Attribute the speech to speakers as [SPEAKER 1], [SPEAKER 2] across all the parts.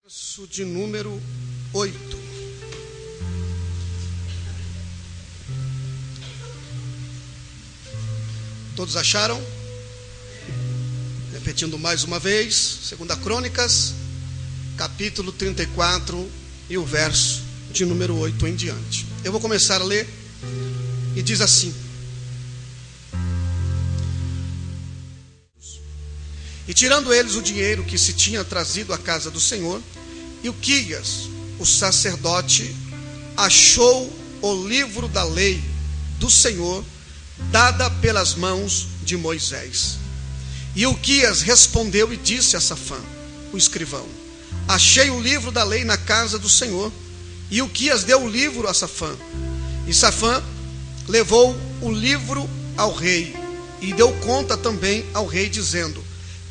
[SPEAKER 1] Verso de número 8. Todos acharam? Repetindo mais uma vez, 2 Crônicas, capítulo 34 e o verso de número 8 em diante. Eu vou começar a ler e diz assim: E tirando eles o dinheiro que se tinha trazido à casa do Senhor, Ilquias, o sacerdote, achou o livro da lei do Senhor, dada pelas mãos de Moisés. E Ilquias respondeu e disse a Safã, o escrivão: Achei o livro da lei na casa do Senhor. E Ilquias deu o livro a Safã. E Safã levou o livro ao rei, e deu conta também ao rei, dizendo: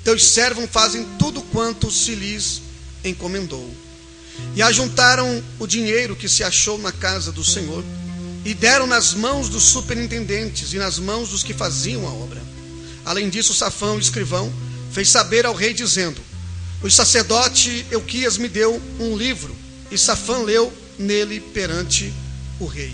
[SPEAKER 1] Teus servos fazem tudo quanto se lhes encomendou. E ajuntaram o dinheiro que se achou na casa do Senhor, e deram nas mãos dos superintendentes e nas mãos dos que faziam a obra. Além disso, Safã, o escrivão, fez saber ao rei, dizendo: O sacerdote Ilquias me deu um livro. E Safã leu nele perante o rei.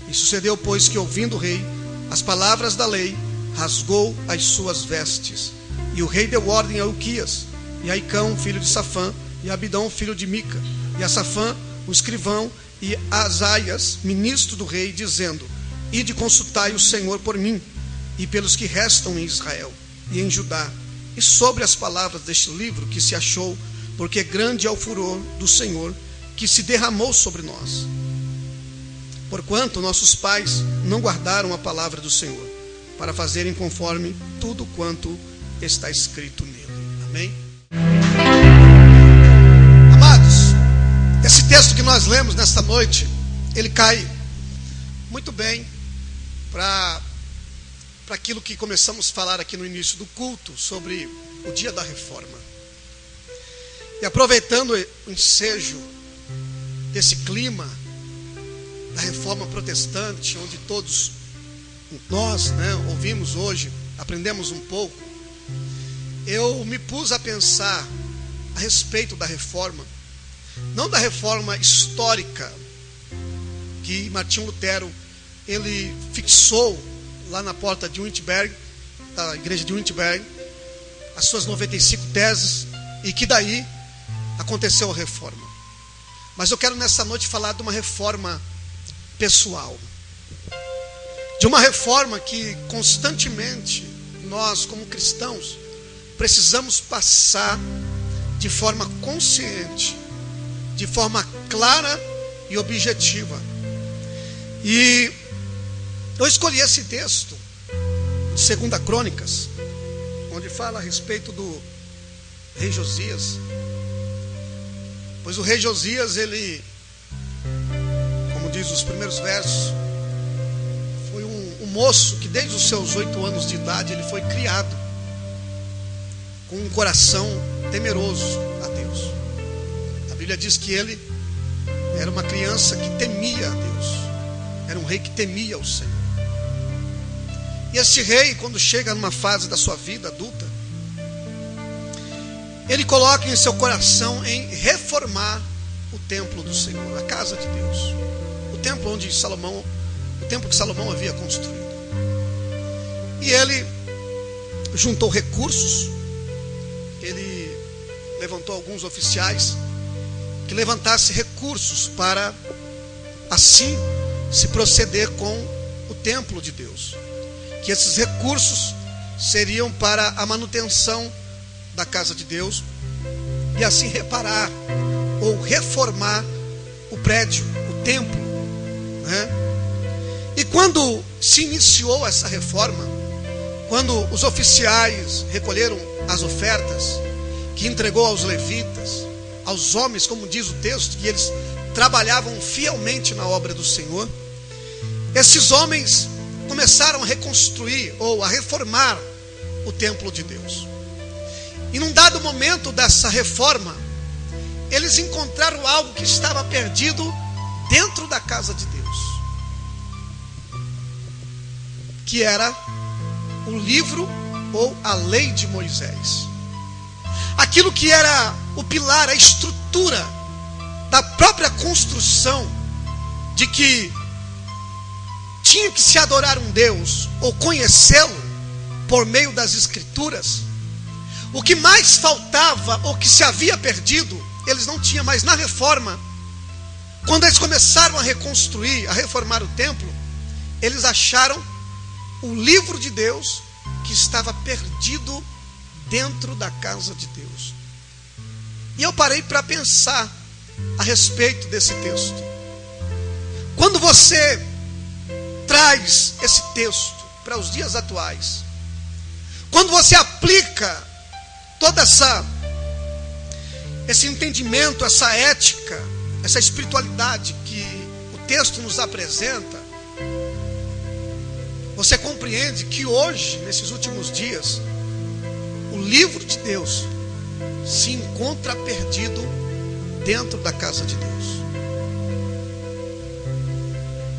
[SPEAKER 1] E sucedeu, pois, que ouvindo o rei as palavras da lei, rasgou as suas vestes. E o rei deu ordem a Ilquias, e a Aicão, filho de Safã, e a Abidão, filho de Mica, e a Safã, o escrivão, e a Azaias, ministro do rei, dizendo: Ide consultai o Senhor por mim, e pelos que restam em Israel, e em Judá, e sobre as palavras deste livro que se achou, porque grande é o furor do Senhor, que se derramou sobre nós. Porquanto nossos pais não guardaram a palavra do Senhor, para fazerem conforme tudo quanto está escrito nele. Amém? Amados, esse texto que nós lemos nesta noite, ele cai muito bem para aquilo que começamos a falar aqui no início do culto, sobre o dia da reforma. E aproveitando o ensejo desse clima da reforma protestante, onde todos nós, ouvimos hoje, aprendemos um pouco, eu me pus a pensar a respeito da reforma, não da reforma histórica que Martinho Lutero ele fixou lá na porta de Wittenberg, da igreja de Wittenberg, as suas 95 teses, e que daí aconteceu a reforma. Mas eu quero nessa noite falar de uma reforma pessoal, de uma reforma que constantemente nós, como cristãos, precisamos passar de forma consciente, de forma clara e objetiva. E eu escolhi esse texto de 2 Crônicas, onde fala a respeito do rei Josias. Pois o rei Josias, ele, como diz os primeiros versos, foi um moço que desde os seus 8 anos de idade ele foi criado com um coração temeroso a Deus. A Bíblia diz que ele era uma criança que temia a Deus, era um rei que temia o Senhor. E este rei, quando chega numa fase da sua vida adulta, ele coloca em seu coração em reformar o templo do Senhor, a casa de Deus, o templo que Salomão havia construído. E ele juntou recursos, ele levantou alguns oficiais que levantassem recursos para assim se proceder com o templo de Deus, que esses recursos seriam para a manutenção da casa de Deus e assim reparar ou reformar o prédio, o templo, E quando se iniciou essa reforma, quando os oficiais recolheram as ofertas que entregou aos levitas, aos homens, como diz o texto, que eles trabalhavam fielmente na obra do Senhor, esses homens começaram a reconstruir ou a reformar o templo de Deus. E num dado momento dessa reforma, eles encontraram algo que estava perdido dentro da casa de Deus, que era o livro ou a lei de Moisés. aquilo que era o pilar, a estrutura da própria construção, de que tinha que se adorar um Deus, ou conhecê-lo, por meio das Escrituras, o que mais faltava, ou que se havia perdido, eles não tinham mais na reforma. Quando eles começaram a reconstruir, a reformar o templo, eles acharam o livro de Deus que estava perdido dentro da casa de Deus. E eu parei para pensar a respeito desse texto. Quando você traz esse texto para os dias atuais, quando você aplica toda esse entendimento, essa ética, essa espiritualidade que o texto nos apresenta, você compreende que hoje, nesses últimos dias, o livro de Deus se encontra perdido dentro da casa de Deus.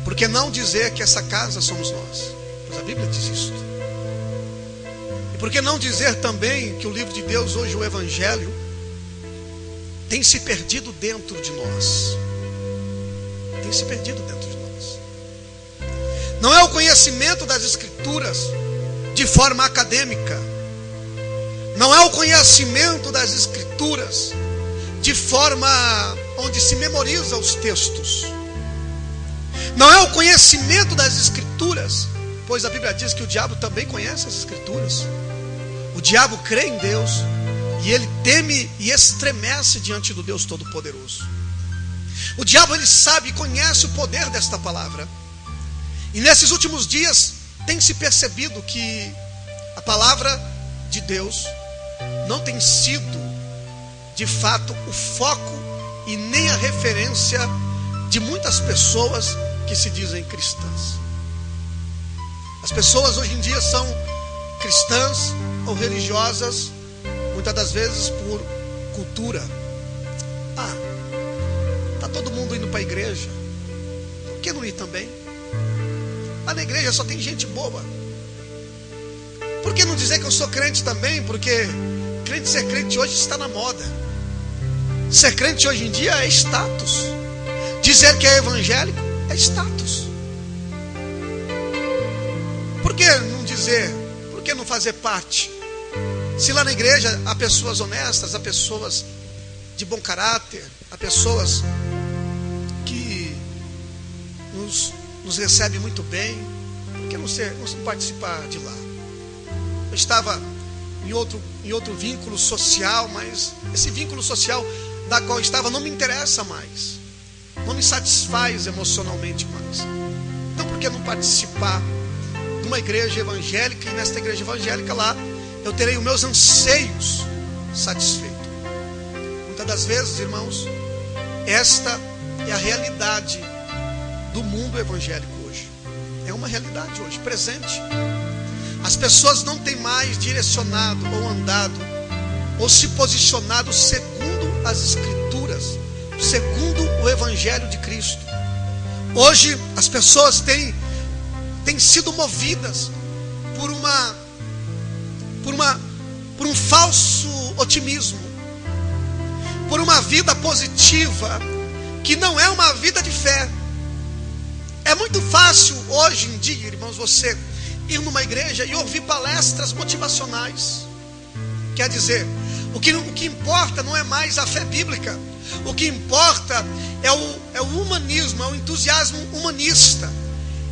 [SPEAKER 1] Por que não dizer que essa casa somos nós? Pois a Bíblia diz isso. E por que não dizer também que o livro de Deus, hoje o Evangelho, tem se perdido dentro de nós? Tem se perdido dentro de nós. Não é o conhecimento das Escrituras de forma acadêmica. Não é o conhecimento das Escrituras de forma onde se memoriza os textos. Não é o conhecimento das Escrituras, pois a Bíblia diz que o diabo também conhece as Escrituras. O diabo crê em Deus e ele teme e estremece diante do Deus Todo-Poderoso. O diabo, ele sabe e conhece o poder desta palavra. E nesses últimos dias tem se percebido que a palavra de Deus não tem sido de fato o foco e nem a referência de muitas pessoas que se dizem cristãs. As pessoas hoje em dia são cristãs ou religiosas, muitas das vezes por cultura. Está todo mundo indo para a igreja, por que não ir também? Lá na igreja só tem gente boba. Por que não dizer que eu sou crente também? Porque ser crente hoje está na moda. Ser crente hoje em dia é status. Dizer que é evangélico é status. Por que não dizer? Por que não fazer parte? Se lá na igreja há pessoas honestas, há pessoas de bom caráter, há pessoas que nos recebem muito bem, por que não participar de lá? Eu estava em outro vínculo social, mas esse vínculo social da qual eu estava não me interessa mais, não me satisfaz emocionalmente mais. Então por que não participar de uma igreja evangélica, e nesta igreja evangélica lá eu terei os meus anseios satisfeitos? Muitas das vezes, irmãos, esta é a realidade do mundo evangélico hoje. É uma realidade hoje, presente. As pessoas não têm mais direcionado ou andado ou se posicionado segundo as Escrituras, segundo o Evangelho de Cristo. Hoje as pessoas têm sido movidas por um falso otimismo, por uma vida positiva que não é uma vida de fé. É muito fácil hoje em dia, irmãos, você ir numa igreja e ouvir palestras motivacionais. Quer dizer, o que importa não é mais a fé bíblica. O que importa é o humanismo, é o entusiasmo humanista,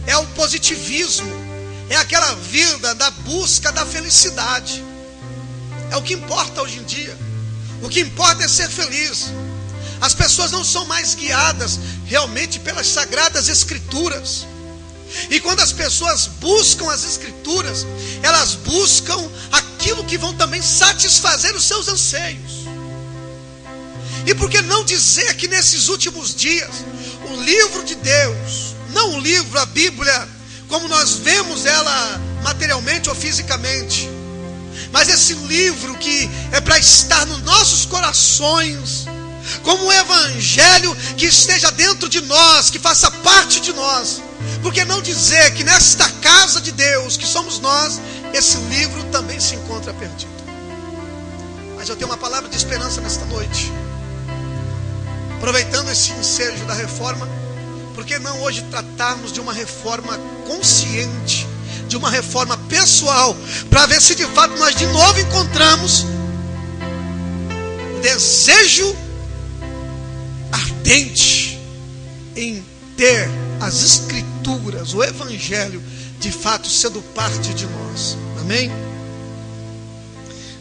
[SPEAKER 1] é o positivismo, é aquela vida da busca da felicidade. É o que importa hoje em dia. O que importa é ser feliz. As pessoas não são mais guiadas realmente pelas sagradas Escrituras. E quando as pessoas buscam as Escrituras, elas buscam aquilo que vão também satisfazer os seus anseios. E por que não dizer que nesses últimos dias, o livro de Deus, não o livro, a Bíblia, como nós vemos ela materialmente ou fisicamente, mas esse livro que é para estar nos nossos corações, como um evangelho que esteja dentro de nós, que faça parte de nós. Por que não dizer que nesta casa de Deus, que somos nós, esse livro também se encontra perdido? Mas eu tenho uma palavra de esperança nesta noite. Aproveitando esse ensejo da reforma, por que não hoje tratarmos de uma reforma consciente, de uma reforma pessoal, para ver se de fato nós de novo encontramos o desejo ardente em ter as Escrituras, o Evangelho, de fato sendo parte de nós. Amém?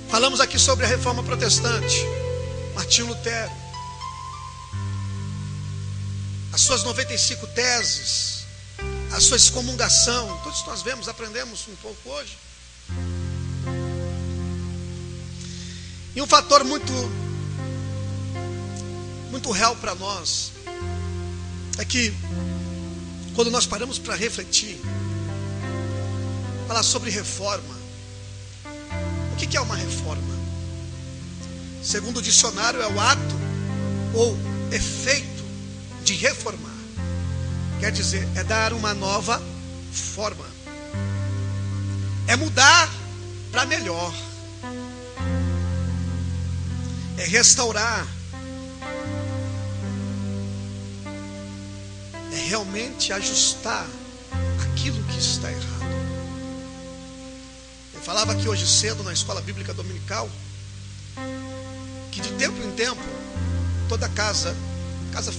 [SPEAKER 1] Falamos aqui sobre a reforma protestante, Martinho Lutero, as suas 95 teses, a sua excomungação. Todos nós vemos, aprendemos um pouco hoje. E um fator muito real para nós é que quando nós paramos para refletir, falar sobre reforma, o que é uma reforma? Segundo o dicionário, é o ato ou efeito de reformar. Quer dizer, é dar uma nova forma, é mudar para melhor, é restaurar, é realmente ajustar aquilo que está errado. Eu falava aqui hoje cedo na escola bíblica dominical que de tempo em tempo toda casa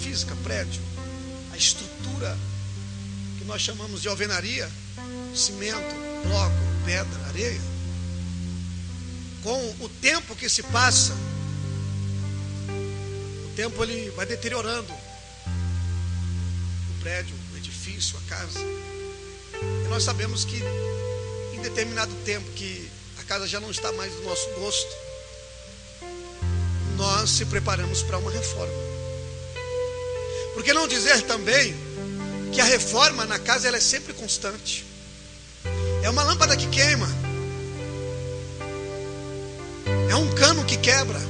[SPEAKER 1] física, prédio, a estrutura que nós chamamos de alvenaria, cimento, bloco, pedra, areia, com o tempo que se passa, o tempo ele vai deteriorando o prédio, o edifício, a casa. E nós sabemos que em determinado tempo que a casa já não está mais do nosso gosto, nós se preparamos para uma reforma. Por que não dizer também que a reforma na casa ela é sempre constante? É uma lâmpada que queima, é um cano que quebra,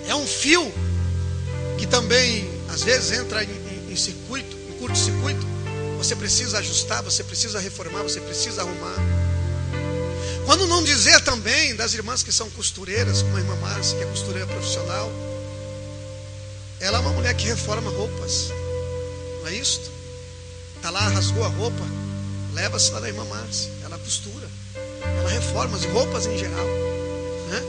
[SPEAKER 1] é um fio que também às vezes entra em circuito, em curto-circuito. Você precisa ajustar, você precisa reformar, você precisa arrumar. Quando não dizer também das irmãs que são costureiras, como a irmã Márcia, que é costureira profissional. Ela é uma mulher que reforma roupas, não é isso? Está lá, rasgou a roupa, leva-se lá da irmã Márcia, ela costura, ela reforma as roupas em geral, né?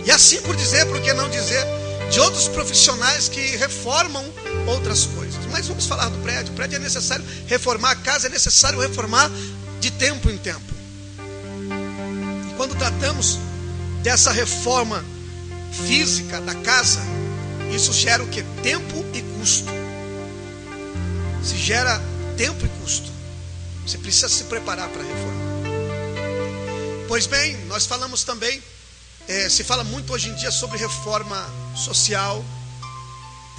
[SPEAKER 1] E assim por dizer, por que não dizer de outros profissionais que reformam outras coisas. Mas vamos falar do prédio. O prédio é necessário reformar, a casa é necessário reformar de tempo em tempo. E quando tratamos dessa reforma física da casa, isso gera o que? Tempo e custo. Se gera tempo e custo, você precisa se preparar para a reforma. Pois bem, nós falamos também, se fala muito hoje em dia sobre reforma social.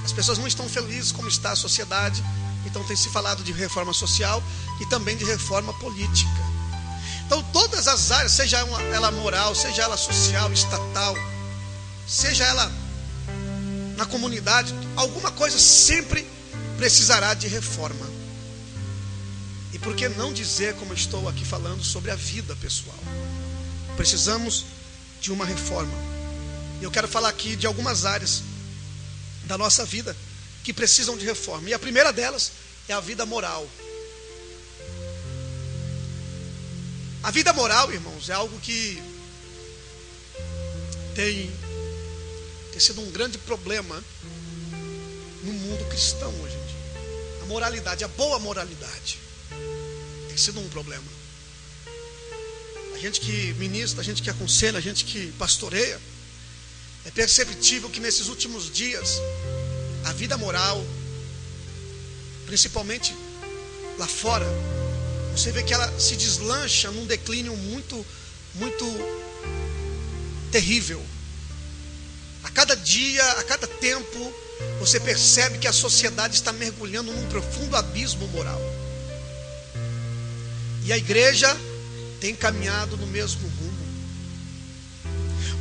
[SPEAKER 1] As pessoas não estão felizes como está a sociedade, então tem se falado de reforma social e também de reforma política. Então todas as áreas, seja ela moral, seja ela social, estatal, seja ela na comunidade, alguma coisa sempre precisará de reforma. E por que não dizer, como eu estou aqui falando, sobre a vida pessoal? Precisamos de uma reforma. Eu quero falar aqui de algumas áreas da nossa vida que precisam de reforma. E a primeira delas é a vida moral. A vida moral, irmãos, é algo que tem sido um grande problema no mundo cristão hoje em dia. A moralidade, a boa moralidade, tem sido um problema. A gente que ministra, a gente que aconselha, a gente que pastoreia, é perceptível que nesses últimos dias a vida moral, principalmente lá fora, você vê que ela se deslancha num declínio muito terrível. A cada dia, a cada tempo, você percebe que a sociedade está mergulhando num profundo abismo moral. E a igreja tem caminhado no mesmo rumo.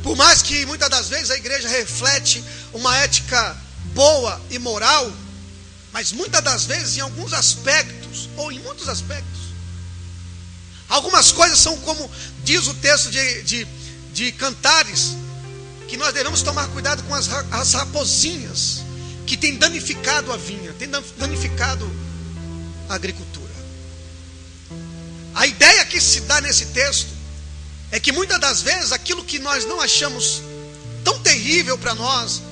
[SPEAKER 1] Por mais que muitas das vezes a igreja reflete uma ética boa e moral, mas muitas das vezes em alguns aspectos, ou em muitos aspectos, algumas coisas são como diz o texto de de Cantares, que nós devemos tomar cuidado com as raposinhas que têm danificado a vinha, têm danificado a agricultura. A ideia que se dá nesse texto é que muitas das vezes aquilo que nós não achamos tão terrível para nós,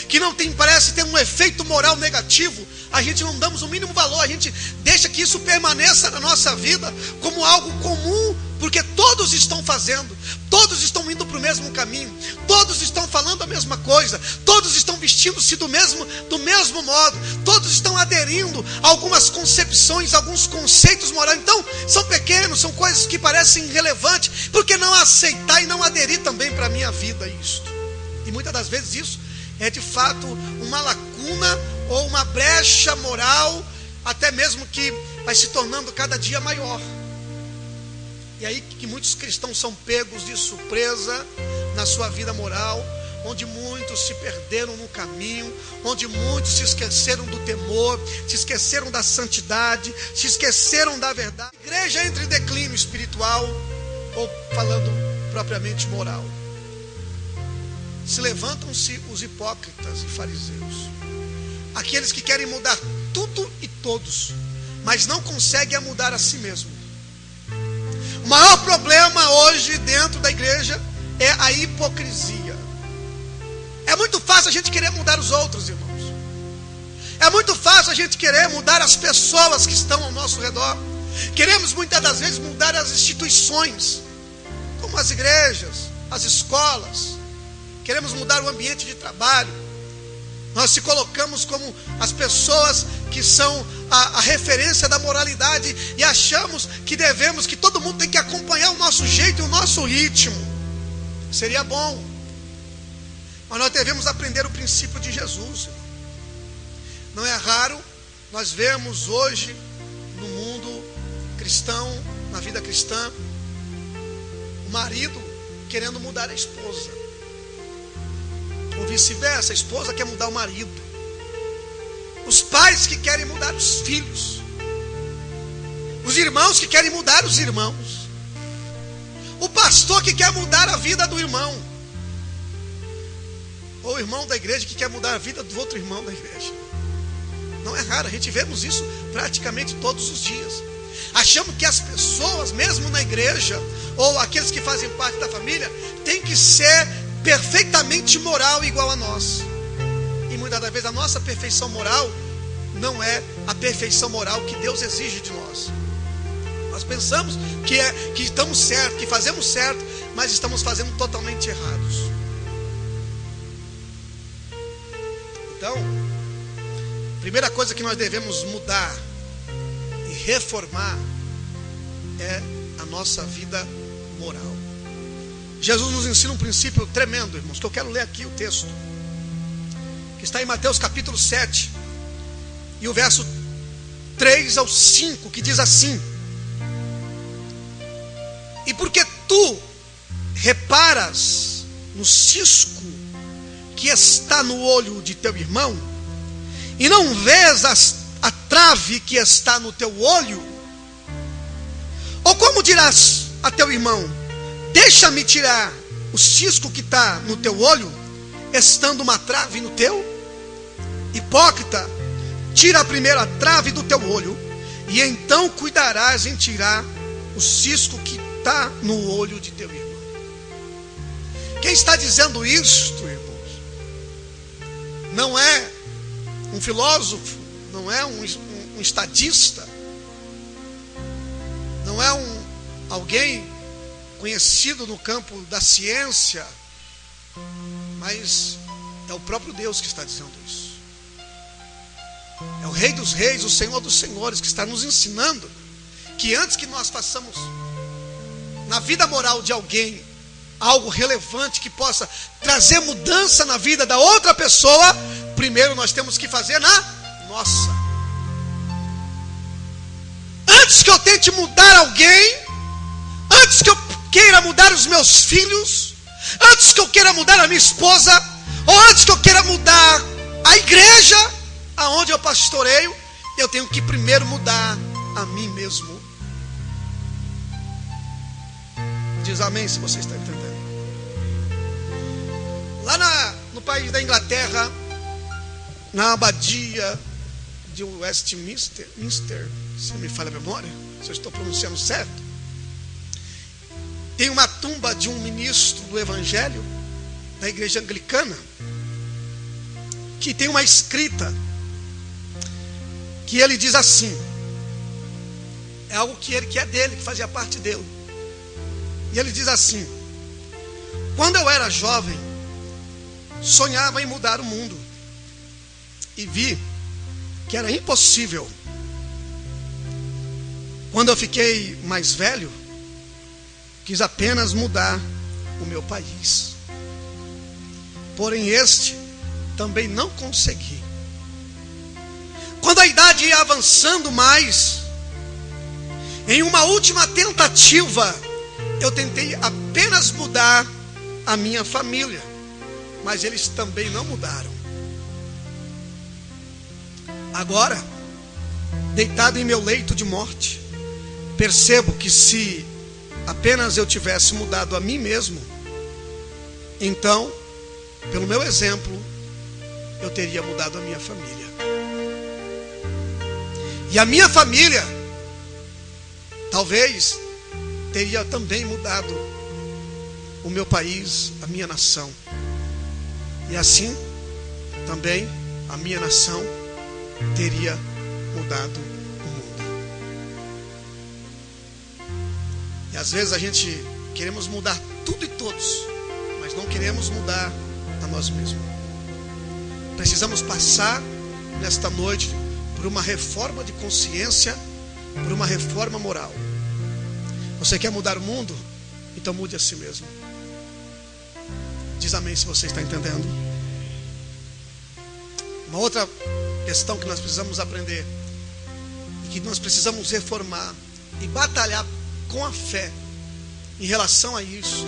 [SPEAKER 1] que não tem, parece ter um efeito moral negativo, a gente não damos o mínimo valor, a gente deixa que isso permaneça na nossa vida como algo comum, porque todos estão fazendo, todos estão indo para o mesmo caminho, todos estão falando a mesma coisa, todos estão vestindo-se do mesmo modo, todos estão aderindo a algumas concepções, alguns conceitos morais. Então, são pequenos, são coisas que parecem irrelevantes, por que não aceitar e não aderir também para a minha vida isto? E muitas das vezes isso é de fato uma lacuna ou uma brecha moral, até mesmo que vai se tornando cada dia maior. E aí que muitos cristãos são pegos de surpresa na sua vida moral, onde muitos se perderam no caminho, onde muitos se esqueceram do temor, se esqueceram da santidade, se esqueceram da verdade. A igreja entra em declínio espiritual, ou falando propriamente moral. Se levantam-se os hipócritas e fariseus, aqueles que querem mudar tudo e todos, mas não conseguem mudar a si mesmo. O maior problema hoje dentro da igreja é a hipocrisia. É muito fácil a gente querer mudar os outros, irmãos. É muito fácil a gente querer mudar as pessoas que estão ao nosso redor. Queremos muitas das vezes mudar as instituições, como as igrejas, as escolas. Queremos mudar o ambiente de trabalho. Nós se colocamos como as pessoas que são a referência da moralidade e achamos que devemos, que todo mundo tem que acompanhar o nosso jeito e o nosso ritmo. Seria bom, mas nós devemos aprender o princípio de Jesus. Não é raro nós vemos hoje no mundo cristão, na vida cristã, o marido querendo mudar a esposa, ou vice-versa, a esposa quer mudar o marido, os pais que querem mudar os filhos, os irmãos que querem mudar os irmãos, o pastor que quer mudar a vida do irmão, ou o irmão da igreja que quer mudar a vida do outro irmão da igreja. Não é raro, a gente vemos isso praticamente todos os dias. Achamos que as pessoas, mesmo na igreja, ou aqueles que fazem parte da família, têm que ser perfeitamente moral igual a nós. E muitas das vezes a nossa perfeição moral não é a perfeição moral que Deus exige de nós. Nós pensamos que estamos certos, que fazemos certo, mas estamos fazendo totalmente errados. Então, a primeira coisa que nós devemos mudar e reformar é a nossa vida moral. Jesus nos ensina um princípio tremendo, irmãos, que eu quero ler aqui o texto, que está em Mateus capítulo 7, e o verso 3 ao 5, que diz assim: e porque tu reparas no cisco que está no olho de teu irmão, e não vês a trave que está no teu olho, ou como dirás a teu irmão: deixa-me tirar o cisco que está no teu olho, estando uma trave no teu? Hipócrita, tira primeiro a trave do teu olho, e então cuidarás em tirar o cisco que está no olho de teu irmão. Quem está dizendo isto, irmãos, não é um filósofo, não é um estadista, não é alguém conhecido no campo da ciência, mas é o próprio Deus que está dizendo isso. É o Rei dos Reis, o Senhor dos Senhores, que está nos ensinando que antes que nós façamos na vida moral de alguém algo relevante que possa trazer mudança na vida da outra pessoa, primeiro nós temos que fazer na nossa. Antes que eu tente mudar alguém, antes que eu queira mudar os meus filhos, antes que eu queira mudar a minha esposa, ou antes que eu queira mudar a igreja aonde eu pastoreio, eu tenho que primeiro mudar a mim mesmo. Diz amém se você está entendendo. Lá no país da Inglaterra, na abadia de Westminster, se me falha a memória, se eu estou pronunciando certo, tem uma tumba de um ministro do Evangelho da igreja anglicana, que tem uma escrita que ele diz assim, é algo que é dele, que fazia parte dele, e ele diz assim: quando eu era jovem, sonhava em mudar o mundo, e vi que era impossível. Quando eu fiquei mais velho, quis apenas mudar o meu país, porém este também não consegui. Quando a idade ia avançando mais, em uma última tentativa, eu tentei apenas mudar a minha família, mas eles também não mudaram. Agora, deitado em meu leito de morte, percebo que se apenas eu tivesse mudado a mim mesmo, então, pelo meu exemplo, eu teria mudado a minha família. E a minha família, talvez, teria também mudado o meu país, a minha nação. E assim, também, a minha nação teria mudado o mundo. E às vezes a gente queremos mudar tudo e todos, mas não queremos mudar a nós mesmos. Precisamos passar nesta noite por uma reforma de consciência, por uma reforma moral. Você quer mudar o mundo? Então mude a si mesmo. Diz amém se você está entendendo. Uma outra questão que nós precisamos aprender, que nós precisamos reformar e batalhar com a fé em relação a isso.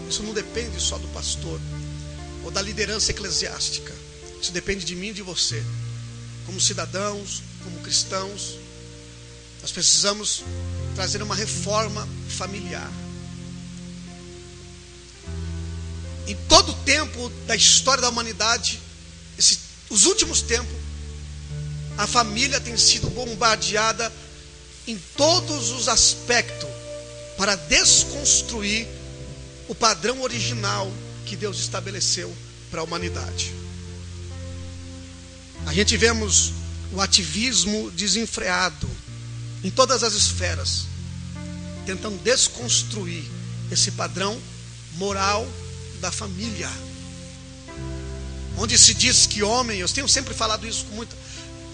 [SPEAKER 1] Isso não depende só do pastor ou da liderança eclesiástica. Isso depende de mim e de você. Como cidadãos, como cristãos, nós precisamos trazer uma reforma familiar. Em todo o tempo da história da humanidade, os últimos tempos, a família tem sido bombardeada em todos os aspectos para desconstruir o padrão original que Deus estabeleceu para a humanidade. A gente vemos o ativismo desenfreado em todas as esferas, tentando desconstruir esse padrão moral da família, onde se diz que homem, eu tenho sempre falado isso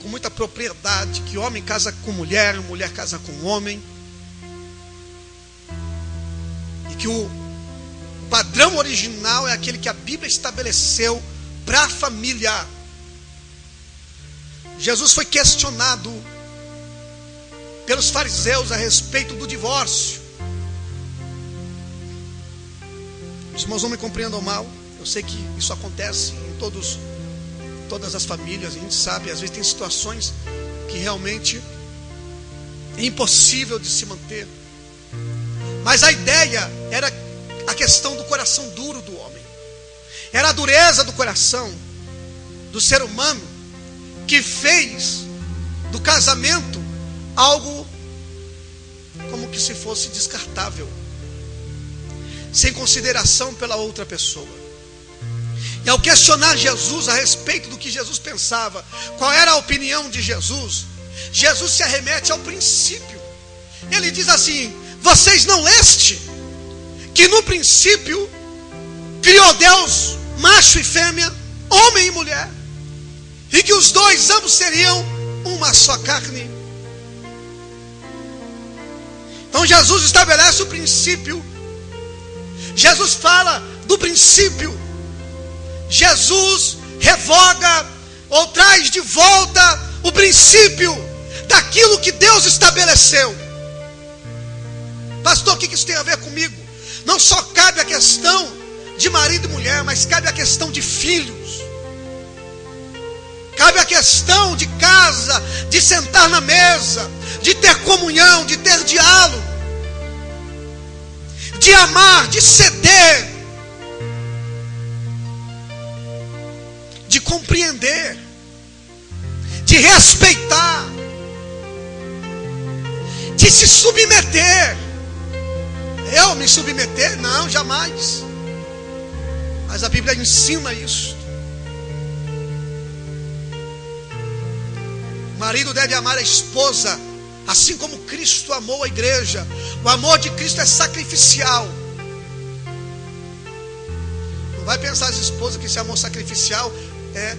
[SPEAKER 1] com muita propriedade, que homem casa com mulher, mulher casa com homem, e que o padrão original é aquele que a Bíblia estabeleceu para a família. Jesus foi questionado pelos fariseus a respeito do divórcio. Os irmãos não me compreendam mal, eu sei que isso acontece em todas as famílias, a gente sabe, às vezes tem situações que realmente é impossível de se manter, mas a ideia era a questão do coração duro do homem, era a dureza do coração do ser humano que fez do casamento algo como que se fosse descartável, sem consideração pela outra pessoa. E ao questionar Jesus a respeito do que Jesus pensava, qual era a opinião de Jesus, Jesus se arremete ao princípio. Ele diz assim: vocês não leste que no princípio criou Deus macho e fêmea, homem e mulher, e que os dois ambos seriam uma só carne? Então Jesus estabelece o princípio. Jesus fala do princípio. Jesus revoga ou traz de volta o princípio daquilo que Deus estabeleceu. Pastor, o que isso tem a ver comigo? Não só cabe a questão de marido e mulher, mas cabe a questão de filhos. Cabe a questão de casa, de sentar na mesa, de ter comunhão, de ter diálogo, de amar, de ceder. compreender, de respeitar, de se submeter. Eu me submeter? Não, jamais. Mas a Bíblia ensina isso. O marido deve amar a esposa assim como Cristo amou a igreja. O amor de Cristo é sacrificial. Não vai pensar as esposas que esse amor sacrificial é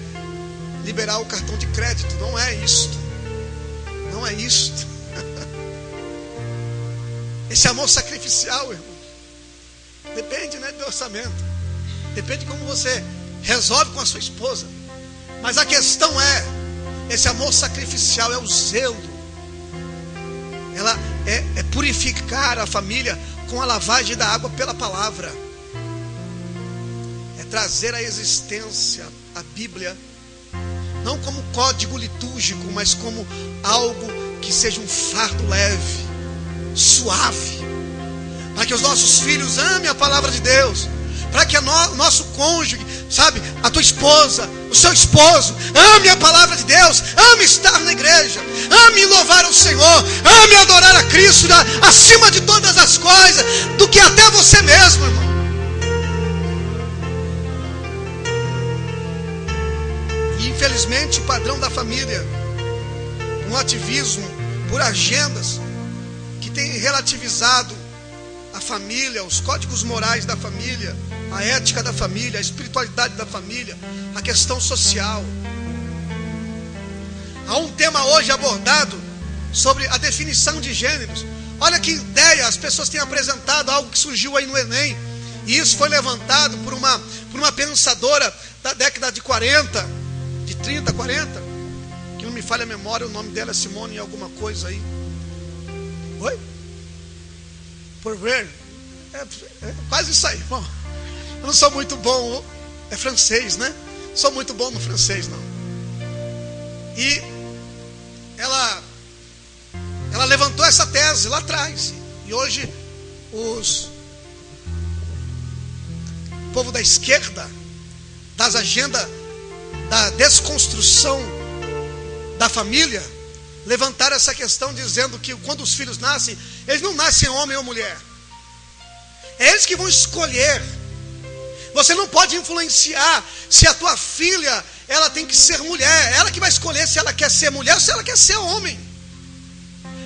[SPEAKER 1] liberar o cartão de crédito. Não é isto. Não é isto. Esse amor sacrificial, irmão, depende, né, do orçamento. Depende de como você resolve com a sua esposa. Mas a questão é, esse amor sacrificial é o zelo. Ela é purificar a família com a lavagem da água pela palavra. É trazer à existência a Bíblia, não como código litúrgico, mas como algo que seja um fardo leve, suave, para que os nossos filhos amem a palavra de Deus, para que o nosso cônjuge, sabe, a tua esposa, o seu esposo, ame a palavra de Deus, ame estar na igreja, ame louvar o Senhor, ame adorar a Cristo acima de todas as coisas, do que até você mesmo, irmão. E infelizmente o padrão da família, um ativismo por agendas que tem relativizado a família, os códigos morais da família, a ética da família, a espiritualidade da família, a questão social. Há um tema hoje abordado sobre a definição de gêneros. Olha que ideia, as pessoas têm apresentado algo que surgiu aí no Enem, e isso foi levantado por uma pensadora da década de 40, de 30, 40, que não me falha a memória, o nome dela é Simone alguma coisa aí. Oi? Por ver, é quase isso aí, irmão. Eu não sou muito bom, é francês, né? Não sou muito bom no francês, não. E ela levantou essa tese lá atrás. E hoje o povo da esquerda, das agendas da desconstrução da família, levantaram essa questão dizendo que quando os filhos nascem, eles não nascem homem ou mulher. É eles que vão escolher. Você não pode influenciar se a tua filha, ela tem que ser mulher. Ela que vai escolher se ela quer ser mulher ou se ela quer ser homem.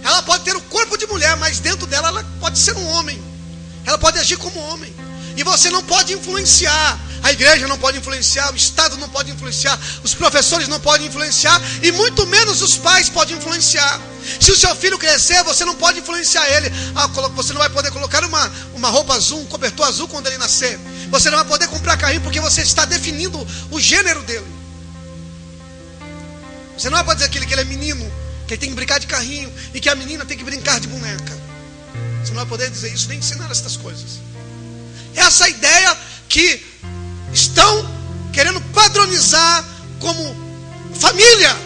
[SPEAKER 1] Ela pode ter o corpo de mulher, mas dentro dela ela pode ser um homem. Ela pode agir como homem. E você não pode influenciar. A igreja não pode influenciar, o Estado não pode influenciar, os professores não podem influenciar, e muito menos os pais podem influenciar. Se o seu filho crescer, você não pode influenciar ele. Você não vai poder colocar uma roupa azul, um cobertor azul quando ele nascer. Você não vai poder comprar carrinho porque você está definindo o gênero dele. Você não vai poder dizer que ele é menino, que ele tem que brincar de carrinho, e que a menina tem que brincar de boneca. Você não vai poder dizer isso, nem ensinar essas coisas. Essa ideia que estão querendo padronizar como família.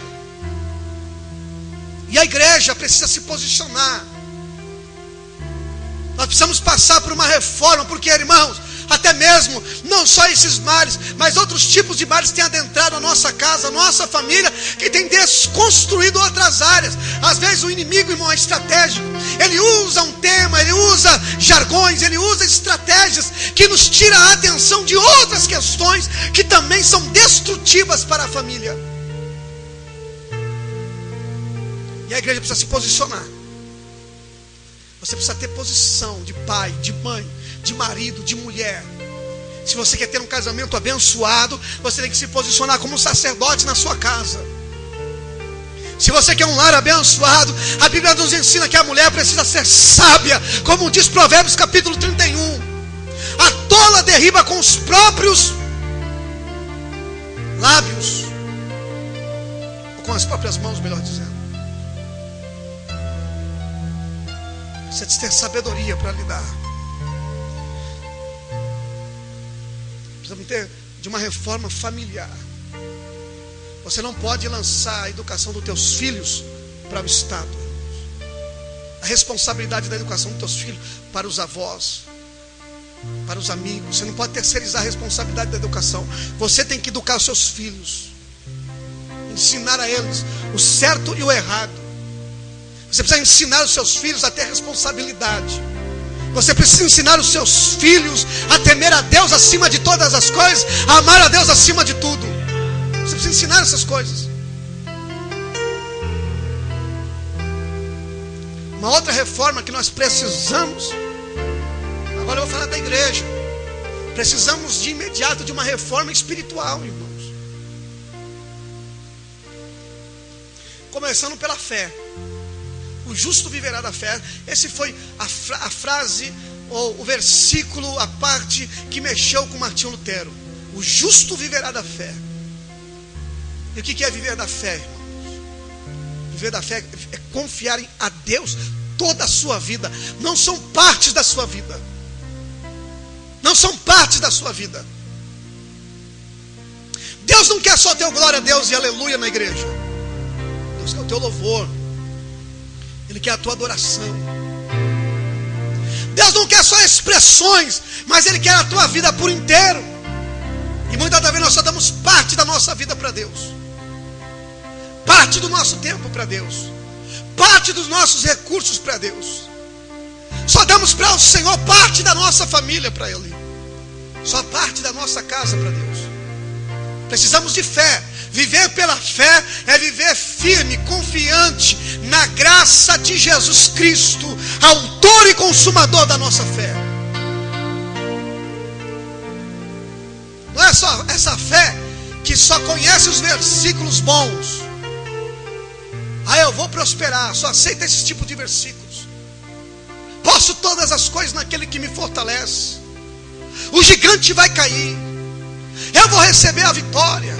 [SPEAKER 1] E a igreja precisa se posicionar. Nós precisamos passar por uma reforma, porque, irmãos, até mesmo, não só esses males, mas outros tipos de males têm adentrado a nossa casa, a nossa família, que tem desconstruído outras áreas. Às vezes o inimigo, irmão, é estratégico. Ele usa um tema, ele usa jargões, ele usa estratégias que nos tira a atenção de outras questões que também são destrutivas para a família. E a igreja precisa se posicionar. Você precisa ter posição de pai, de mãe, de marido, de mulher. Se você quer ter um casamento abençoado, você tem que se posicionar como um sacerdote na sua casa. Se você quer um lar abençoado, a Bíblia nos ensina que a mulher precisa ser sábia, como diz Provérbios capítulo 31. A tola derriba com os próprios lábios, ou com as próprias mãos, melhor dizendo. Você precisa ter sabedoria para lidar. Precisamos ter de uma reforma familiar. Você não pode lançar a educação dos teus filhos para o Estado. A responsabilidade da educação dos teus filhos para os avós. para os amigos. Você não pode terceirizar a responsabilidade da educação. Você tem que educar os seus filhos, ensinar a eles o certo e o errado. Você precisa ensinar os seus filhos a ter responsabilidade. Você precisa ensinar os seus filhos a temer a Deus acima de todas as coisas, a amar a Deus acima de tudo. Você precisa ensinar essas coisas. Uma outra reforma que nós precisamos, agora eu vou falar da igreja. Precisamos de imediato de uma reforma espiritual, irmãos. Começando pela fé. O justo viverá da fé. Esse foi a frase, ou o versículo, a parte que mexeu com Martinho Lutero. O justo viverá da fé. E o que é viver da fé, irmãos? Viver da fé é confiar a Deus toda a sua vida. Não são partes da sua vida. Não são partes da sua vida. Deus não quer só ter o glória a Deus e aleluia na igreja. Deus quer o teu louvor. Ele quer a tua adoração. Deus não quer só expressões, mas Ele quer a tua vida por inteiro. E muitas das vezes nós só damos parte da nossa vida para Deus, parte do nosso tempo para Deus, parte dos nossos recursos para Deus. Só damos para o Senhor parte da nossa família para Ele, só parte da nossa casa para Deus. Precisamos de fé. Viver pela fé é viver firme, confiante na graça de Jesus Cristo, autor e consumador da nossa fé. Não é só essa fé que só conhece os versículos bons. Eu vou prosperar, só aceita esse tipo de versículos. Posso todas as coisas naquele que me fortalece. O gigante vai cair, eu vou receber a vitória.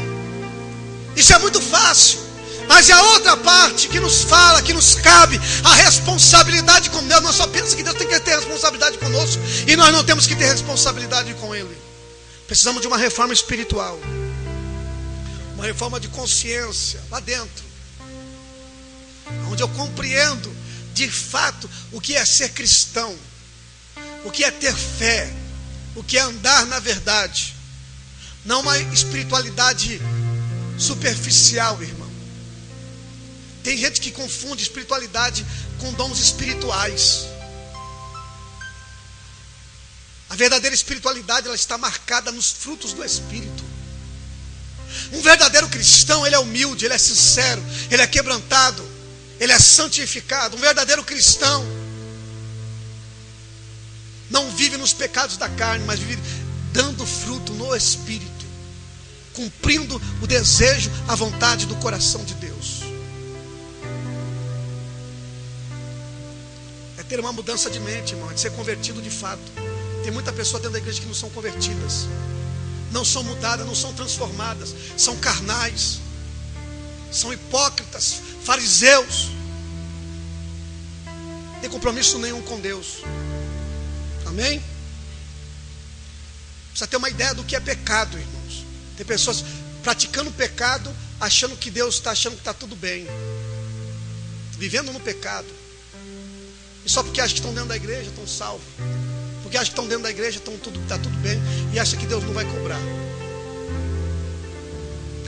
[SPEAKER 1] Isso é muito fácil. Mas é a outra parte que nos fala, que nos cabe a responsabilidade com Deus. Nós só pensamos que Deus tem que ter responsabilidade conosco, e nós não temos que ter responsabilidade com Ele. Precisamos de uma reforma espiritual, uma reforma de consciência lá dentro, onde eu compreendo de fato o que é ser cristão, o que é ter fé, o que é andar na verdade. Não uma espiritualidade superficial, irmão. Tem gente que confunde espiritualidade com dons espirituais. A verdadeira espiritualidade, ela está marcada nos frutos do Espírito. Um verdadeiro cristão, ele é humilde, ele é sincero, ele é quebrantado, ele é santificado. Um verdadeiro cristão não vive nos pecados da carne, mas vive dando fruto no Espírito, cumprindo o desejo, a vontade do coração de Deus. É ter uma mudança de mente, irmão, é de ser convertido de fato. Tem muita pessoa dentro da igreja que não são convertidas, não são mudadas, não são transformadas, são carnais, são hipócritas, fariseus, não tem compromisso nenhum com Deus. Amém? Precisa ter uma ideia do que é pecado, irmãos. Tem pessoas praticando pecado, achando que Deus está achando que está tudo bem, vivendo no pecado, e só porque acham que estão dentro da igreja estão salvos, porque acham que estão dentro da igreja está tudo bem, e acham que Deus não vai cobrar,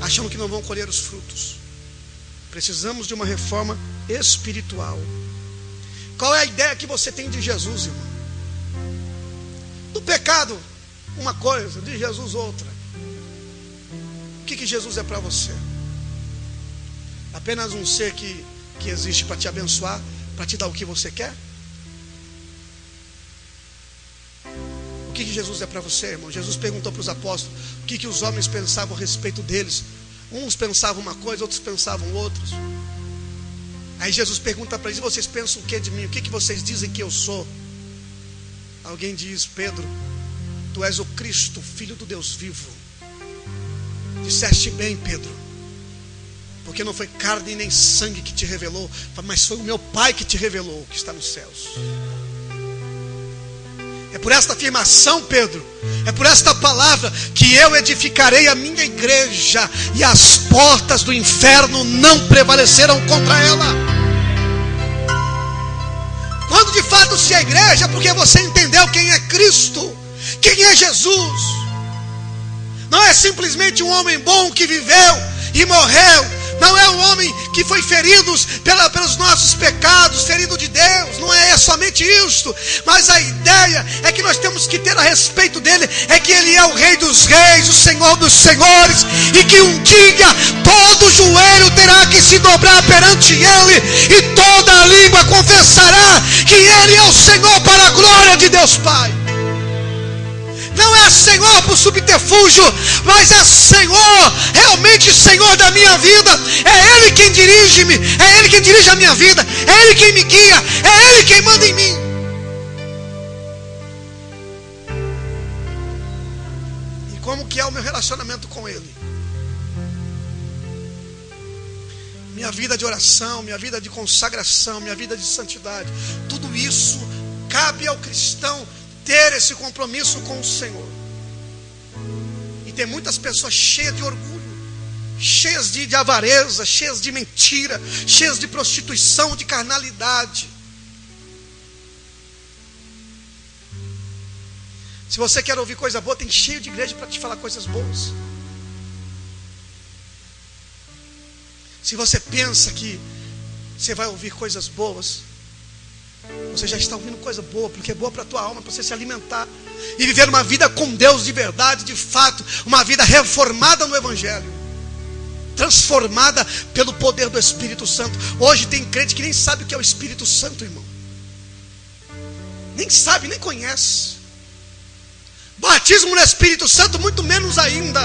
[SPEAKER 1] achando que não vão colher os frutos. Precisamos de uma reforma espiritual. Qual é a ideia que você tem de Jesus, irmão? Do pecado uma coisa, de Jesus outra. O que Jesus é para você? Apenas um ser que existe para te abençoar, para te dar o que você quer? O que Jesus é para você, irmão? Jesus perguntou para os apóstolos o que os homens pensavam a respeito deles. Uns pensavam uma coisa, outros pensavam outros. Aí Jesus pergunta para eles: vocês pensam o que de mim? O que vocês dizem que eu sou? Alguém diz: Pedro, tu és o Cristo, Filho do Deus vivo. Disseste bem, Pedro, porque não foi carne nem sangue que te revelou, mas foi o meu Pai que te revelou, que está nos céus. É por esta afirmação, Pedro, é por esta palavra que eu edificarei a minha igreja, e as portas do inferno não prevalecerão contra ela. Quando de fato se é igreja, é porque você entendeu quem é Cristo, Quem é Jesus? Não é simplesmente um homem bom que viveu e morreu. Não é um homem que foi ferido pelos nossos pecados, ferido de Deus. Não é somente isto. Mas a ideia é que nós temos que ter a respeito dele. É que ele é o Rei dos Reis, o Senhor dos Senhores. E que um dia todo joelho terá que se dobrar perante ele. E toda língua confessará que ele é o Senhor para a glória de Deus Pai. Não é Senhor por subterfúgio, mas é Senhor, realmente Senhor da minha vida. É Ele quem dirige-me, é Ele quem dirige a minha vida, é Ele quem me guia, é Ele quem manda em mim. E como que é o meu relacionamento com Ele? Minha vida de oração, minha vida de consagração, minha vida de santidade, tudo isso cabe ao cristão ter esse compromisso com o Senhor. E tem muitas pessoas cheias de orgulho, cheias de avareza, cheias de mentira, cheias de prostituição, de carnalidade. Se você quer ouvir coisa boa, tem cheio de igreja para te falar coisas boas. Se você pensa que você vai ouvir coisas boas, você já está ouvindo coisa boa, porque é boa para a tua alma, para você se alimentar e viver uma vida com Deus de verdade, de fato, uma vida reformada no Evangelho, transformada pelo poder do Espírito Santo. Hoje tem crente que nem sabe o que é o Espírito Santo, irmão. Nem sabe, nem conhece. Batismo no Espírito Santo, muito menos ainda.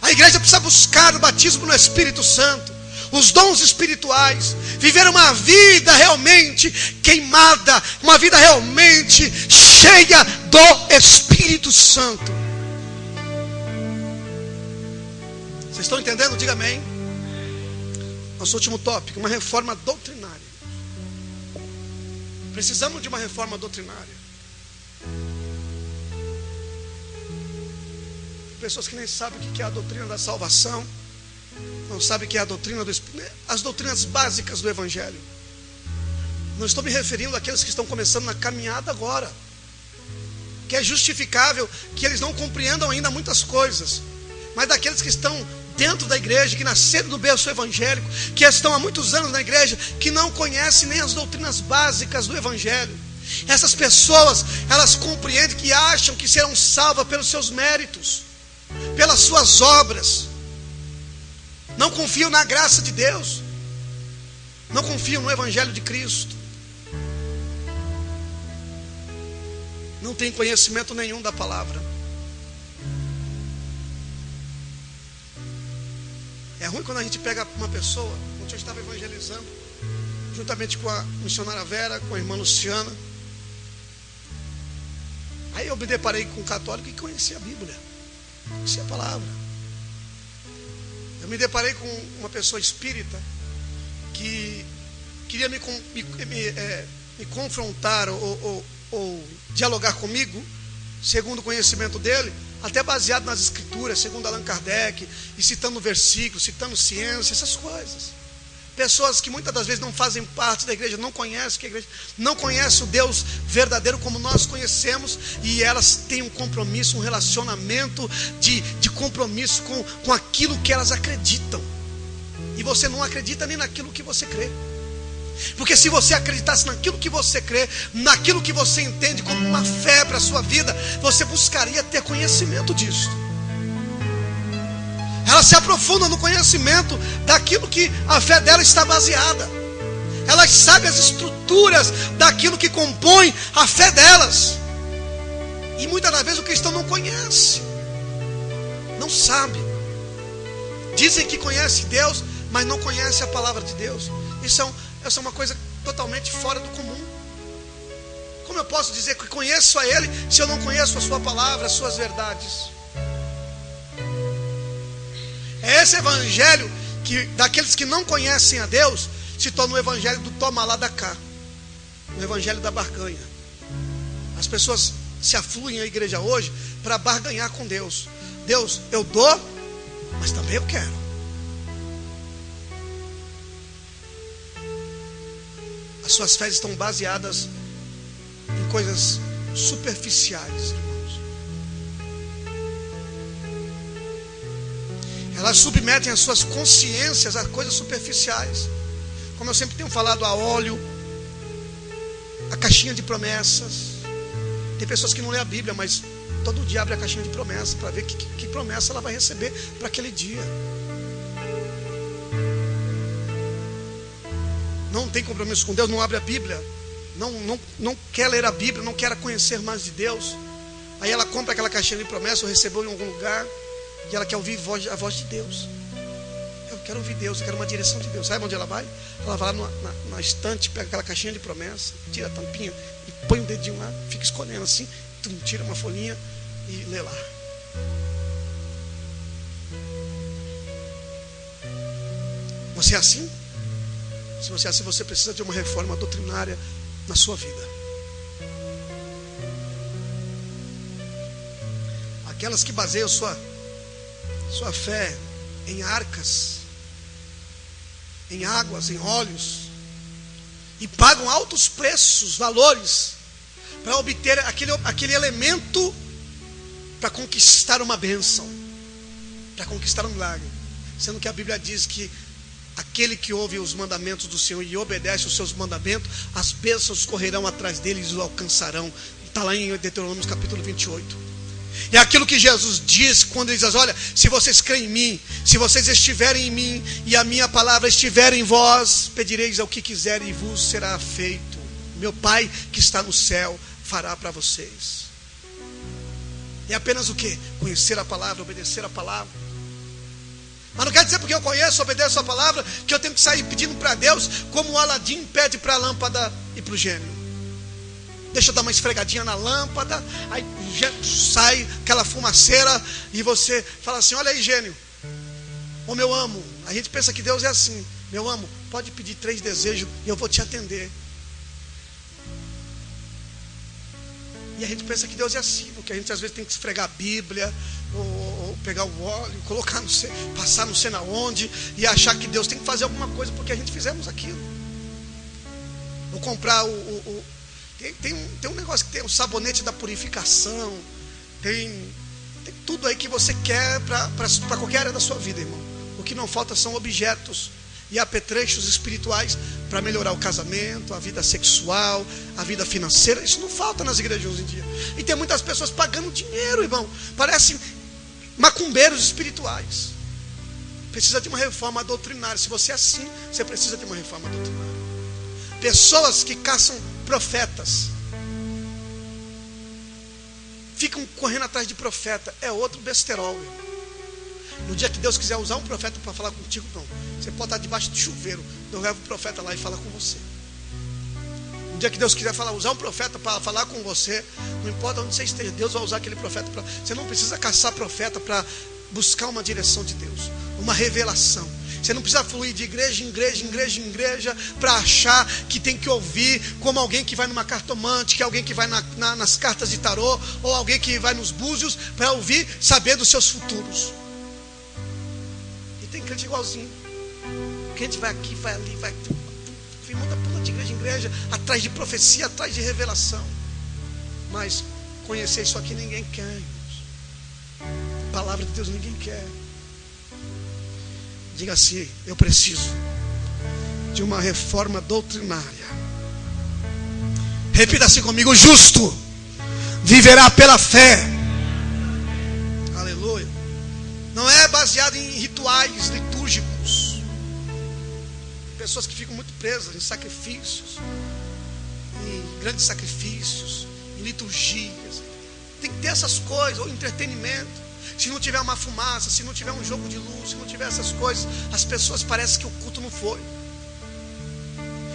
[SPEAKER 1] A igreja precisa buscar o batismo no Espírito Santo, os dons espirituais, viver uma vida realmente queimada, uma vida realmente cheia do Espírito Santo. Vocês estão entendendo? Diga amém. Nosso último tópico, uma reforma doutrinária. Precisamos de uma reforma doutrinária. Pessoas que nem sabem o que é a doutrina da salvação, não sabem o que é a doutrina do Espírito, as doutrinas básicas do Evangelho. Não estou me referindo àqueles que estão começando na caminhada agora, que é justificável que eles não compreendam ainda muitas coisas, mas daqueles que estão dentro da igreja, que nasceram do berço evangélico, que estão há muitos anos na igreja, que não conhecem nem as doutrinas básicas do Evangelho. Essas pessoas, elas compreendem que acham que serão salvas pelos seus méritos, pelas suas obras. Não confiam na graça de Deus, não confiam no Evangelho de Cristo, não tem conhecimento nenhum da palavra. É ruim quando a gente pega uma pessoa. Ontem eu estava evangelizando juntamente com a missionária Vera, com a irmã Luciana. Aí eu me deparei com um católico que conhecia a Bíblia, conhecia a palavra. Eu me deparei com uma pessoa espírita que queria me confrontar ou dialogar comigo, segundo o conhecimento dele, até baseado nas escrituras, segundo Allan Kardec, e citando versículos, citando ciência, essas coisas. Pessoas que muitas das vezes não fazem parte da igreja, não conhecem a igreja, não conhecem o Deus verdadeiro como nós conhecemos, e elas têm um compromisso, um relacionamento de compromisso com aquilo que elas acreditam. E você não acredita nem naquilo que você crê. Porque se você acreditasse naquilo que você crê, naquilo que você entende como uma fé para a sua vida, você buscaria ter conhecimento disso. Ela se aprofunda no conhecimento daquilo que a fé dela está baseada. Elas sabem as estruturas daquilo que compõe a fé delas. E muitas das vezes o cristão não conhece, não sabe. Dizem que conhece Deus, mas não conhece a palavra de Deus. Essa é uma coisa totalmente fora do comum. Como eu posso dizer que conheço a Ele se eu não conheço a sua palavra, as suas verdades? É esse evangelho que daqueles que não conhecem a Deus se torna o evangelho do toma lá da cá, o evangelho da barganha. As pessoas se afluem à igreja hoje para barganhar com Deus. Deus, eu dou, mas também eu quero. As suas fés estão baseadas em coisas superficiais, irmãos. Elas submetem as suas consciências a coisas superficiais. Como eu sempre tenho falado, a óleo, a caixinha de promessas. Tem pessoas que não lê a Bíblia, mas todo dia abre a caixinha de promessas para ver que promessa ela vai receber para aquele dia. Não tem compromisso com Deus, não abre a Bíblia, não quer ler a Bíblia, não quer conhecer mais de Deus. Aí ela compra aquela caixinha de promessas ou recebeu em algum lugar e ela quer ouvir a voz de Deus. Eu quero ouvir Deus, eu quero uma direção de Deus. Sabe onde ela vai? Ela vai lá na estante, pega aquela caixinha de promessa, tira a tampinha e põe um dedinho lá, fica escolhendo assim, tira uma folhinha e lê lá. Você é assim? Se você é assim, você precisa de uma reforma doutrinária na sua vida. Aquelas que baseiam sua fé em arcas, em águas, em óleos, e pagam altos preços, valores, para obter aquele elemento para conquistar uma bênção, para conquistar um milagre. Sendo que a Bíblia diz que aquele que ouve os mandamentos do Senhor e obedece os seus mandamentos, as bênçãos correrão atrás deles e o alcançarão. Está lá em Deuteronômio capítulo 28. É aquilo que Jesus diz quando ele diz: olha, se vocês creem em mim, se vocês estiverem em mim e a minha palavra estiver em vós, pedireis ao que quiserem e vos será feito. Meu Pai que está no céu fará para vocês. É apenas o que? Conhecer a palavra, obedecer a palavra. Mas não quer dizer porque eu conheço, obedeço a palavra, que eu tenho que sair pedindo para Deus, como o Aladim pede para a lâmpada e para o gênio. Deixa eu dar uma esfregadinha na lâmpada, aí sai aquela fumaceira e você fala assim: olha aí, gênio, ô meu amo. A gente pensa que Deus é assim: meu amo, pode pedir 3 desejos e eu vou te atender. E a gente pensa que Deus é assim, porque a gente às vezes tem que esfregar a Bíblia, ou pegar o óleo, colocar passar não sei na onde, e achar que Deus tem que fazer alguma coisa porque a gente fizemos aquilo. Ou comprar tem um negócio que tem o sabonete da purificação, tem tudo aí que você quer para qualquer área da sua vida, irmão. O que não falta são objetos e apetrechos espirituais para melhorar o casamento, a vida sexual, a vida financeira. Isso não falta nas igrejas hoje em dia. E tem muitas pessoas pagando dinheiro, irmão. Parecem macumbeiros espirituais. Precisa de uma reforma doutrinária. Se você é assim, você precisa de uma reforma doutrinária. Pessoas que caçam profetas, ficam correndo atrás de profeta, é outro besterol, irmão. No dia que Deus quiser usar um profeta para falar contigo, não. Você pode estar debaixo de chuveiro, Deus leva o profeta lá e fala com você. No dia que Deus quiser usar um profeta para falar com você, não importa onde você esteja, Deus vai usar aquele profeta para. Você não precisa caçar profeta para buscar uma direção de Deus, uma revelação. Você não precisa fluir de igreja em igreja, igreja em igreja, para achar que tem que ouvir como alguém que vai numa cartomante, que é alguém que vai nas cartas de tarô, ou alguém que vai nos búzios, para ouvir, saber dos seus futuros. E tem crente igualzinho. O crente vai aqui, vai ali, vai muda, pula de igreja em igreja, atrás de profecia, atrás de revelação. Mas conhecer isso aqui ninguém quer, irmãos. A palavra de Deus ninguém quer. Diga assim: eu preciso de uma reforma doutrinária. Repita assim comigo: o justo viverá pela fé. Aleluia. Não é baseado em rituais litúrgicos. Pessoas que ficam muito presas em sacrifícios, em grandes sacrifícios, em liturgias. Tem que ter essas coisas, ou entretenimento. Se não tiver uma fumaça, se não tiver um jogo de luz, se não tiver essas coisas, as pessoas parecem que o culto não foi.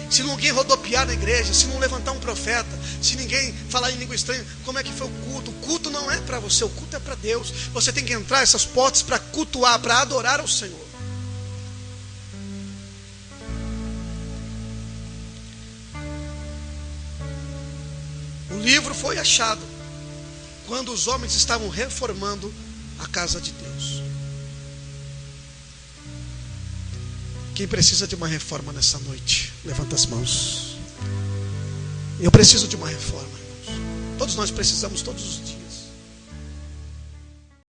[SPEAKER 1] Se ninguém rodopiar na igreja, se não levantar um profeta, se ninguém falar em língua estranha, como é que foi o culto? O culto não é para você, o culto é para Deus. Você tem que entrar essas portas para cultuar, para adorar ao Senhor. O livro foi achado quando os homens estavam reformando a casa de Deus. Quem precisa de uma reforma nessa noite, levanta as mãos. Eu preciso de uma reforma, irmãos. todos nós precisamos todos os dias.